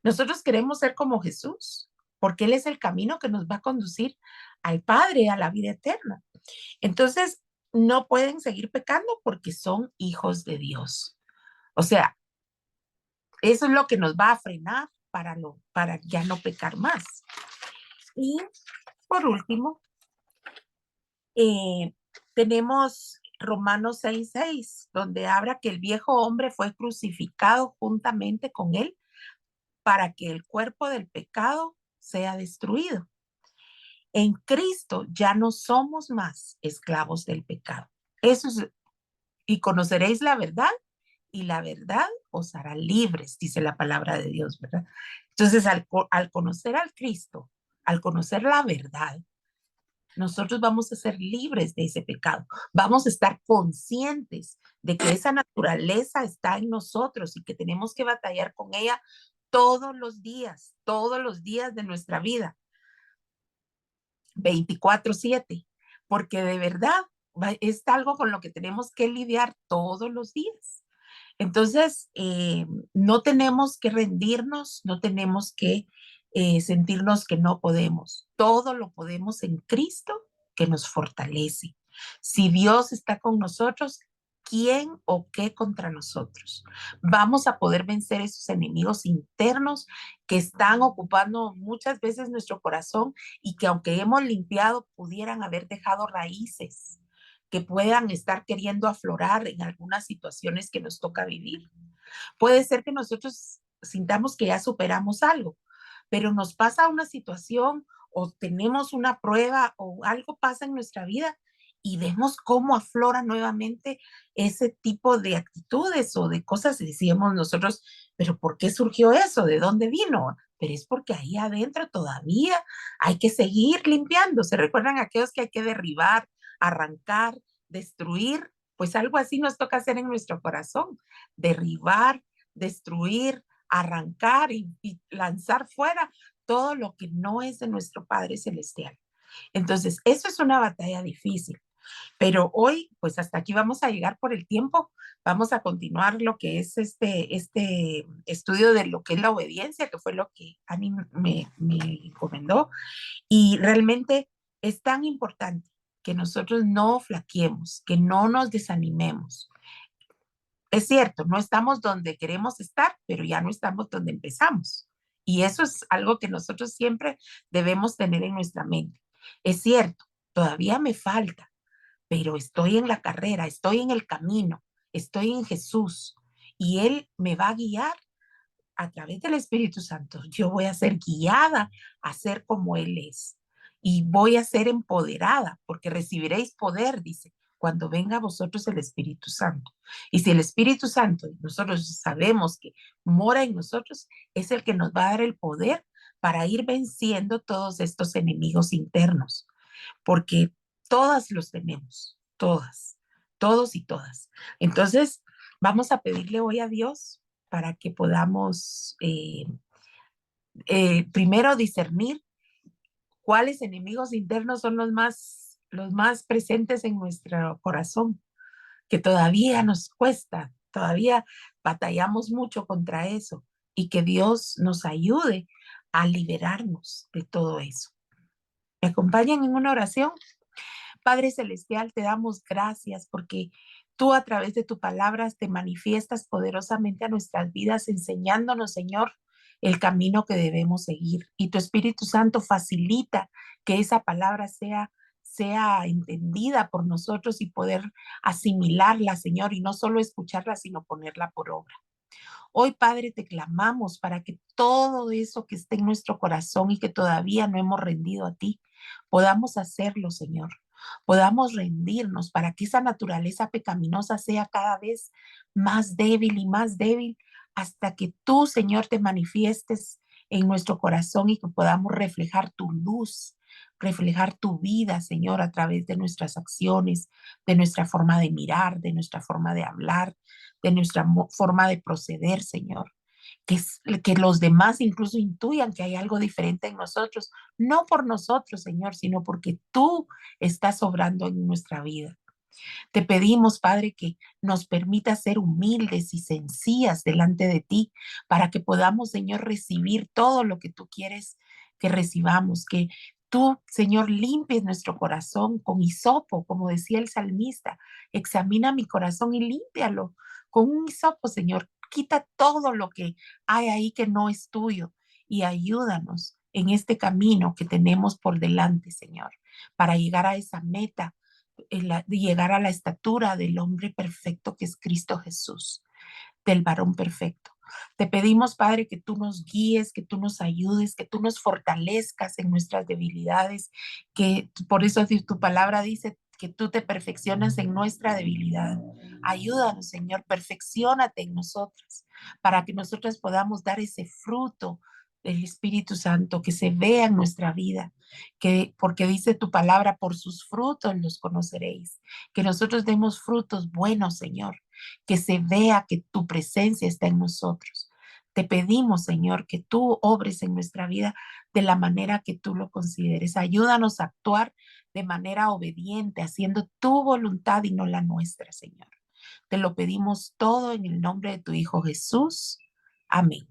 Nosotros queremos ser como Jesús, porque Él es el camino que nos va a conducir al Padre, a la vida eterna. Entonces, no pueden seguir pecando porque son hijos de Dios. O sea, eso es lo que nos va a frenar para ya no pecar más. Y por último, tenemos Romanos 6:6, donde habla que el viejo hombre fue crucificado juntamente con él para que el cuerpo del pecado sea destruido. En Cristo ya no somos más esclavos del pecado. Eso es, y conoceréis la verdad, y la verdad os hará libres, dice la palabra de Dios, ¿verdad? Entonces, al conocer al Cristo, al conocer la verdad, nosotros vamos a ser libres de ese pecado. Vamos a estar conscientes de que esa naturaleza está en nosotros y que tenemos que batallar con ella todos los días de nuestra vida, 24/7, porque de verdad es algo con lo que tenemos que lidiar todos los días. Entonces, no tenemos que rendirnos, no tenemos que sentirnos que no podemos. Todo lo podemos en Cristo que nos fortalece. Si Dios está con nosotros, ¿quién o qué contra nosotros? Vamos a poder vencer esos enemigos internos que están ocupando muchas veces nuestro corazón y que aunque hemos limpiado, pudieran haber dejado raíces que puedan estar queriendo aflorar en algunas situaciones que nos toca vivir. Puede ser que nosotros sintamos que ya superamos algo, pero nos pasa una situación o tenemos una prueba o algo pasa en nuestra vida y vemos cómo aflora nuevamente ese tipo de actitudes o de cosas y decíamos nosotros, pero ¿por qué surgió eso? ¿De dónde vino? Pero es porque ahí adentro todavía hay que seguir limpiando. ¿Se recuerdan aquellos que hay que derribar, arrancar, destruir? Pues algo así nos toca hacer en nuestro corazón, derribar, destruir, arrancar y lanzar fuera todo lo que no es de nuestro Padre Celestial. Entonces, eso es una batalla difícil. Pero hoy, pues hasta aquí vamos a llegar por el tiempo. Vamos a continuar lo que es este estudio de lo que es la obediencia, que fue lo que Ani me encomendó. Y realmente es tan importante que nosotros no flaqueemos, que no nos desanimemos. Es cierto, no estamos donde queremos estar, pero ya no estamos donde empezamos. Y eso es algo que nosotros siempre debemos tener en nuestra mente. Es cierto, todavía me falta, pero estoy en la carrera, estoy en el camino estoy en Jesús y Él me va a guiar a través del Espíritu Santo. Yo voy a ser guiada a ser como Él es y voy a ser empoderada porque recibiréis poder, dice, cuando venga a vosotros el Espíritu Santo. Y si el Espíritu Santo, nosotros sabemos que mora en nosotros, es el que nos va a dar el poder para ir venciendo todos estos enemigos internos, porque todas los tenemos, todas, todos y todas. Entonces, vamos a pedirle hoy a Dios para que podamos primero discernir cuáles enemigos internos son los más presentes en nuestro corazón, que todavía nos cuesta, todavía batallamos mucho contra eso y que Dios nos ayude a liberarnos de todo eso. ¿Me acompañan en una oración? Padre Celestial, te damos gracias porque tú a través de tu palabra te manifiestas poderosamente a nuestras vidas, enseñándonos, Señor, el camino que debemos seguir. Y tu Espíritu Santo facilita que esa palabra sea entendida por nosotros y poder asimilarla, Señor, y no solo escucharla, sino ponerla por obra. Hoy, Padre, te clamamos para que todo eso que esté en nuestro corazón y que todavía no hemos rendido a ti, podamos hacerlo, Señor. Podamos rendirnos para que esa naturaleza pecaminosa sea cada vez más débil, hasta que tú, Señor, te manifiestes en nuestro corazón y que podamos reflejar tu luz, reflejar tu vida, Señor, a través de nuestras acciones, de nuestra forma de mirar, de nuestra forma de hablar, de nuestra forma de proceder, Señor. Que los demás incluso intuyan que hay algo diferente en nosotros, no por nosotros, Señor, sino porque tú estás obrando en nuestra vida. Te pedimos, Padre, que nos permita ser humildes y sencillas delante de ti para que podamos, Señor, recibir todo lo que tú quieres que recibamos, que tú, Señor, limpies nuestro corazón con hisopo, como decía el salmista. Examina mi corazón y límpialo con un hisopo, Señor. Quita todo lo que hay ahí que no es tuyo y ayúdanos en este camino que tenemos por delante, Señor, para llegar a esa meta de llegar a la estatura del hombre perfecto que es Cristo Jesús, del varón perfecto. Te pedimos, Padre, que tú nos guíes, que tú nos ayudes, que tú nos fortalezcas en nuestras debilidades, que por eso tu palabra dice que tú te perfeccionas en nuestra debilidad. Ayúdanos, Señor, perfeccionate en nosotras para que nosotras podamos dar ese fruto del Espíritu Santo que se vea en nuestra vida, que porque dice tu palabra, por sus frutos los conoceréis, que nosotros demos frutos buenos, Señor, que se vea que tu presencia está en nosotros. Te pedimos, Señor, que tú obres en nuestra vida de la manera que tú lo consideres. Ayúdanos a actuar de manera obediente, haciendo tu voluntad y no la nuestra, Señor. Te lo pedimos todo en el nombre de tu Hijo Jesús. Amén.